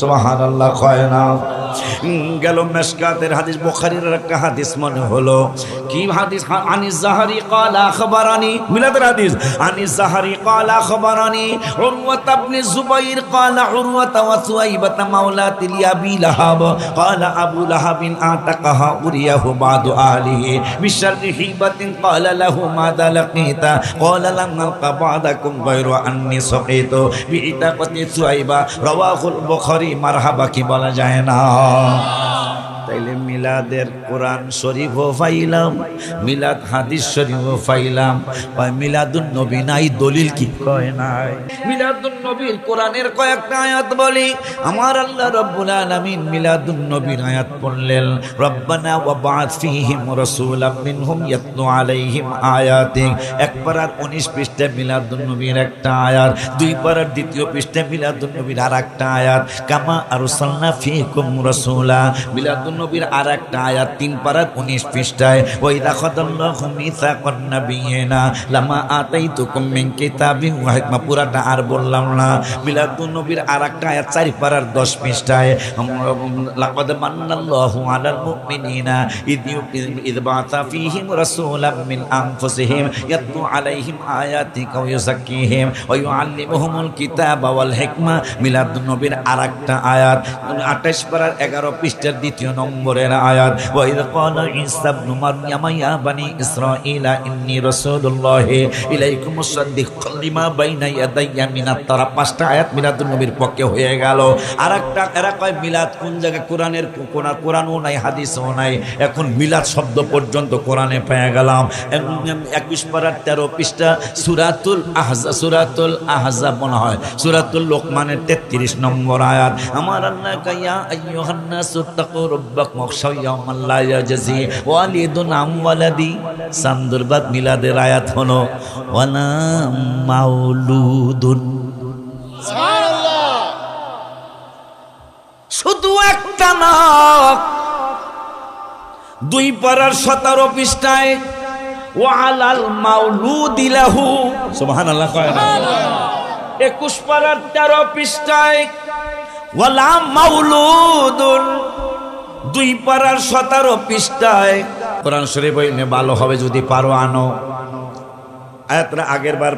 সুবহানাল্লাহ কয় না। গেল মিশকাতের হাদিস, বুখারীর একটা হাদিস মনে হলো। কি হাদিস? আনিস যাহারি ক্বালা আখবারানি, মিলাদের হাদিস। আনিস যাহারি ক্বালা আখবারানি উরওয়া ইবনে যুবাইর ক্বালা উরওয়া ওয়া সুয়াইবা মাওলাতি লিআবি লাহাব ক্বালা আবু লাহাবিন আতাকাহা উরিয়াহু বাদু আহলিহি বিশাররি হিবাতিন ক্বালা লাহু মাযা লাকিতা ক্বালা লাম আলকা বাদাকুম গায়রা আন্নী সাকিতু বিইতাকাতি সুয়াইবা রাওয়াহুল বুখারী। মারহাবা কি বলা যায় না? তাইলে মিলাদের কোরআন শরীফও পাইলাম, মিলাদ হাদিস শরীফও পাইলাম, মিলাদুন নবী নাই, দলিল কি কয় নাই? মিলাদুন নবীর কোরআনের কয়েকটা আয়াত বলি। আমার আল্লাহ রাব্বুল আলামিন মিলাদুন নবীর আয়াত পড়লেন, রব্বানা ওয়া বা'আথ ফীহিম রাসূলাম মিনহুম ইয়াতলু আলাইহিম আয়াতিক। এক পারার 19 পৃষ্ঠা মিলাদুন নবীর একটা আয়াত, 2 পারার দ্বিতীয় পৃষ্ঠা মিলাদুন নবীর আরেকটা আয়াত, কামা আরসালনা ফীকুম রাসূলা মিলাদুন নবীর আরেকটা আয়াত, 3 পারার 19 পৃষ্ঠায়, ওয়া ইযা খাদাল্লাহু মিসাকান নাবিয়িনা লামা আতাইতুকুম মিন কিতাবিন ওয়া হিকমা। পুরাটা আর বললাম না। মিলাদুন নবীর আরেকটা আয়াত 4 পারার 10 পৃষ্ঠায়, লাকাদ মান্নাল্লাহু আলাল মুমিনিনা ইয বা'আথা ফীহিম রাসূলাম মিন আনফুসিহিম ইয়াতলু আলাইহিম আয়াতিকা ওয়া ইউযাক্কিহিম ওয়া ইউআল্লিমুহুমুল কিতাবা ওয়াল হিকমা। মিলাদুন নবীর আরেকটা আয়াত 28 পারার 11 পৃষ্ঠার দ্বিতীয় নম্বরের আয়াত, ওয়া ইয ক্বালা ঈসা ইবনু মারইয়াম ইয়া বানি ইসরাঈলা ইন্নী রাসূলুল্লাহি ইলাইকুম মুসাদ্দিকান লিমা বাইনা ইয়াদাইয়া মিনাত তাওরাত। 5টা আয়াত মিলাদুন নবীর পক্ষে হয়ে গেল। আরেকটা এরা কয় মিলাদ কোন জায়গায়? কোরআনের কোরআনও নাই, হাদিসও নাই। এখন মিলাদ শব্দ পর্যন্ত কোরআনে পেয়ে গেলাম। 21 পারার 13 পৃষ্ঠা সূরাতুল আহজাব মনে হয়, সূরাতুল লোকমানের 33 নম্বর আয়াত। আমার আল্লাহ কায়া আইয়ুহান নাসু তাকু রাব্বাকুম ওয়াখশাউ ইয়াওমান লা ইয়াজজি ওয়ালিদুন আন ওয়ালাদি। সান্দুরবাদ মিলাদের আয়াত হলো ওয়ালা মাউলুদুন। সুবহানাল্লাহ। শুধু একটা না, 2 পারার 17 পৃষ্ঠায় ওয়ালাল মাউলুদি লাহু। সুবহানাল্লাহ কয় না? 21 পারার 13 পৃষ্ঠায় ওয়ালা মাউলুদুন। 2 পারার 17 পৃষ্ঠায় কোরআন শরীফ বইলে ভালো হবে যদি পারো আনো। আয়াতটা আগের বার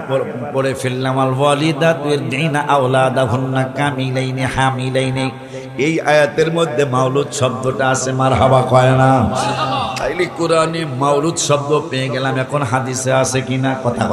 পড়ে ফেললাম। আল ওয়ালিদাতু ইরদিনা আওলাদাহুন্না কামিলাইনি হামিলাইনি। এই আয়াতের মধ্যে মাউলুদ শব্দটা আছে, মারহাবা কয় না? তাইলে কোরআনে মাউলুদ শব্দ পেয়ে গেলাম, এখন হাদিসে আছে কিনা কথা